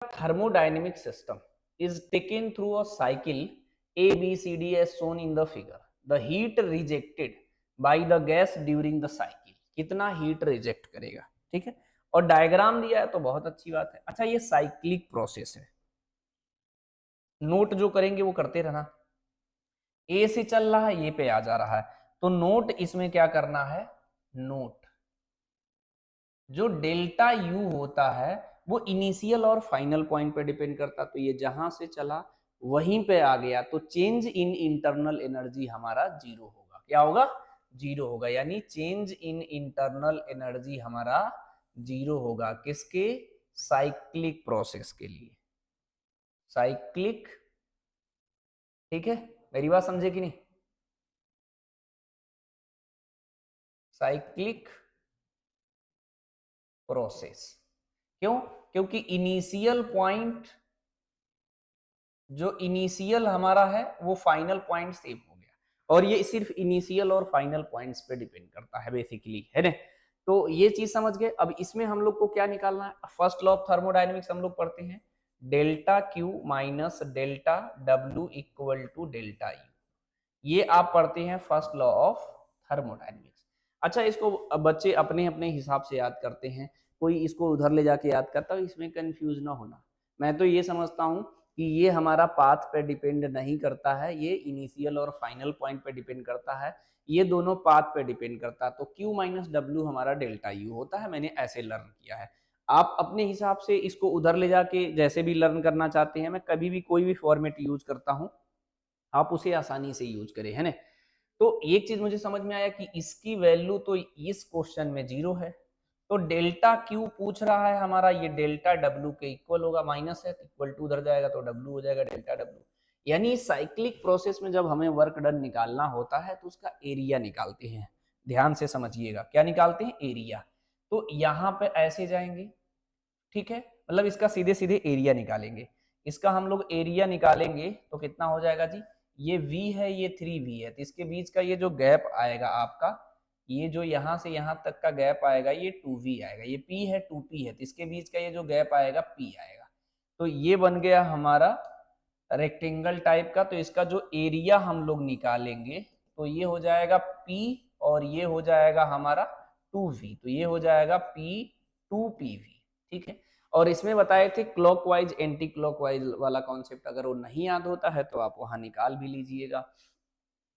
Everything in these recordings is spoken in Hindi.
thermodynamic system is taken through a cycle A, B, C, D as shown in the figure. The heat rejected by the gas during the cycle. कितना हीट रिजेक्ट करेगा, ठीक है। और डायग्राम दिया है तो बहुत अच्छी बात है। अच्छा, ये साइक्लिक प्रोसेस है, नोट जो करेंगे वो करते रहना। ए से चल रहा है, ये पे आ जा रहा है, तो नोट इसमें क्या करना है, नोट जो डेल्टा यू होता है वो इनिशियल और फाइनल पॉइंट पे डिपेंड करता, तो ये जहां से चला वहीं पे आ गया, तो चेंज इन इंटरनल एनर्जी हमारा जीरो होगा। क्या होगा, जीरो होगा, यानी चेंज इन इंटरनल एनर्जी हमारा जीरो होगा। किसके, साइक्लिक प्रोसेस के लिए, साइक्लिक, ठीक है। मेरी बात समझे कि नहीं, साइक्लिक प्रोसेस। क्यों, क्योंकि इनिशियल पॉइंट, जो इनिशियल हमारा है वो फाइनल पॉइंट सेव हो गया, और ये सिर्फ इनिशियल और फाइनल पॉइंट्स पे डिपेंड करता है बेसिकली, है ना। तो ये चीज समझ गए। अब इसमें हम लोग को क्या निकालना है, फर्स्ट लॉ ऑफ थर्मोडायनेमिक्स हम लोग पढ़ते हैं, delta Q minus delta W equal to delta U, ये आप पढ़ते हैं फर्स्ट लॉ ऑफ थर्मोडायनेमिक्स। अच्छा, इसको बच्चे अपने अपने हिसाब से याद करते हैं, कोई इसको उधर ले जाके याद करता है, इसमें कंफ्यूज ना होना। मैं तो ये समझता हूँ कि ये हमारा पाथ पे डिपेंड नहीं करता है, ये इनिशियल और फाइनल पॉइंट पे डिपेंड करता है, ये दोनों पाथ पे डिपेंड करता है। तो Q माइनस डब्ल्यू हमारा डेल्टा यू होता है, मैंने ऐसे लर्न किया है। आप अपने हिसाब से इसको उधर ले जाके जैसे भी लर्न करना चाहते हैं, मैं कभी भी कोई भी फॉर्मेट यूज करता हूँ, आप उसे आसानी से यूज करें, है ना। तो एक चीज मुझे समझ में आया कि इसकी वैल्यू तो इस क्वेश्चन में जीरो है, तो डेल्टा क्यू पूछ रहा है हमारा, ये डेल्टा डब्ल्यू के इक्वल होगा, माइनस है इक्वल टू उधर जाएगा तो डब्ल्यू हो जाएगा डेल्टा डब्ल्यू। यानी साइक्लिक प्रोसेस में जब हमें वर्क डन निकालना होता है तो उसका एरिया निकालते हैं। ध्यान से समझिएगा, क्या निकालते हैं, एरिया। तो यहाँ पे ऐसे जाएंगे, ठीक है, मतलब इसका सीधे सीधे एरिया निकालेंगे। इसका हम लोग एरिया निकालेंगे तो कितना हो जाएगा जी, ये v है, ये 3v है, तो इसके बीच का ये जो गैप आएगा आपका, ये जो यहाँ से यहाँ तक का गैप आएगा ये 2v आएगा, ये p है 2p है, तो इसके बीच का ये जो गैप आएगा p आएगा। तो ये बन गया हमारा रेक्टेंगल टाइप का। तो इसका जो एरिया हम लोग निकालेंगे तो ये हो जाएगा p, और ये हो जाएगा हमारा 2v, तो ये हो जाएगा p 2pv, ठीक है। और इसमें बताए थे क्लॉकवाइज एंटी क्लॉकवाइज वाला कॉन्सेप्ट, अगर वो नहीं याद होता है तो आप वहां निकाल भी लीजिएगा।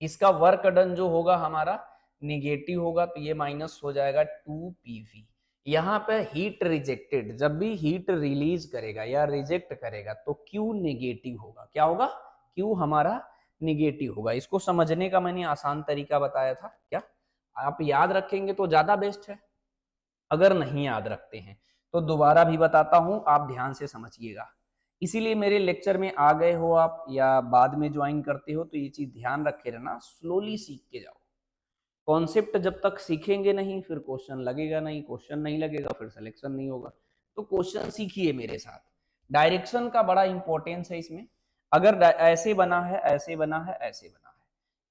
इसका वर्क डन जो होगा हमारा निगेटिव होगा, तो ये माइनस हो जाएगा 2pv। यहाँ पे हीट रिजेक्टेड, जब भी हीट रिलीज करेगा या रिजेक्ट करेगा तो Q नेगेटिव होगा। क्या होगा, Q हमारा निगेटिव होगा। इसको समझने का मैंने आसान तरीका बताया था, क्या आप याद रखेंगे तो ज्यादा बेस्ट है, अगर नहीं याद रखते हैं तो दोबारा भी बताता हूं, आप ध्यान से समझिएगा। इसीलिए मेरे लेक्चर में आ गए हो आप या बाद में ज्वाइन करते हो तो ये चीज ध्यान रखे रहना, स्लोली सीख के जाओ। कॉन्सेप्ट जब तक सीखेंगे नहीं फिर क्वेश्चन लगेगा नहीं, क्वेश्चन नहीं लगेगा फिर सिलेक्शन नहीं होगा। तो क्वेश्चन सीखिए मेरे साथ, डायरेक्शन का बड़ा इंपॉर्टेंस है इसमें। अगर ऐसे बना है, ऐसे बना है, ऐसे बना है,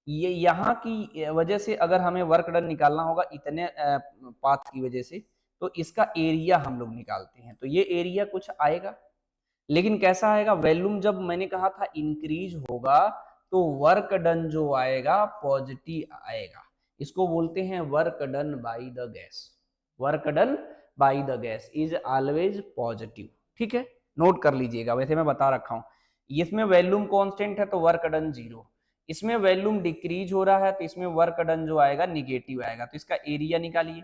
ये यहाँ की वजह से अगर हमें वर्क डन निकालना होगा इतने पाथ की वजह से, तो इसका एरिया हम लोग निकालते हैं, तो ये एरिया कुछ आएगा, लेकिन कैसा आएगा, वॉल्यूम जब मैंने कहा था इंक्रीज होगा तो वर्क डन जो आएगा पॉजिटिव आएगा। इसको बोलते हैं work done by the gas, work done by the gas is always positive, ठीक है। नोट कर लीजिएगा, वैसे मैं बता रखा हूं, इसमें वॉल्यूम कांस्टेंट है तो वर्क डन जीरो, इसमें वॉल्यूम डिक्रीज हो रहा है तो इसमें वर्क डन जो आएगा निगेटिव आएगा, तो इसका एरिया निकालिए।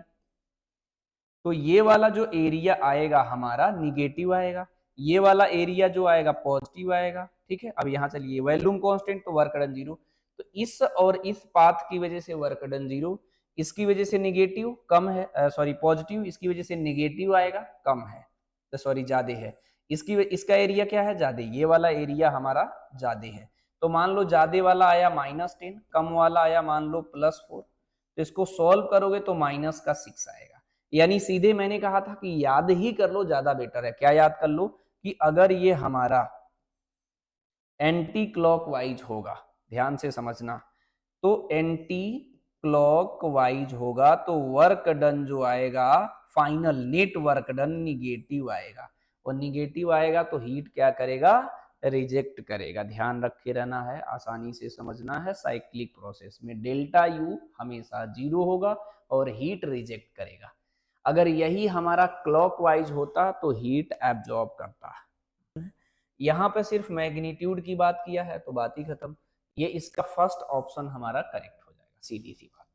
तो ये वाला जो एरिया आएगा हमारा निगेटिव आएगा, ये वाला एरिया जो आएगा पॉजिटिव आएगा, ठीक है। अब यहाँ चलिए, वॉल्यूम कांस्टेंट तो वर्क डन जीरो, तो इस और इस पाथ की वजह से वर्क डन जीरो, इसकी वजह से निगेटिव कम है, सॉरी पॉजिटिव, इसकी वजह से निगेटिव आएगा कम है, तो सॉरी ज्यादा है, इसका एरिया क्या है, ज्यादा, ये वाला एरिया हमारा ज्यादा है। तो मान लो ज्यादा वाला आया -10, कम वाला आया मान लो +4, तो इसको सॉल्व करोगे तो माइनस का 6 आएगा। यानी सीधे मैंने कहा था कि याद ही कर लो, ज्यादा बेटर है। क्या याद कर लो, कि अगर ये हमारा एंटी क्लॉकवाइज होगा, ध्यान से समझना, तो एंटी क्लॉकवाइज होगा तो वर्क डन जो आएगा final net work done negative आएगा, और निगेटिव आएगा तो हीट क्या करेगा, रिजेक्ट करेगा। ध्यान रखे रहना है, आसानी से समझना है। साइक्लिक प्रोसेस में डेल्टा यू हमेशा 0 होगा और हीट रिजेक्ट करेगा। अगर यही हमारा क्लॉकवाइज होता तो हीट एब्जॉर्ब करता। यहाँ पे सिर्फ मैग्नीट्यूड की बात किया है तो बात ही खत्म। ये इसका फर्स्ट ऑप्शन हमारा करेक्ट हो जाएगा, सीधी सी बात।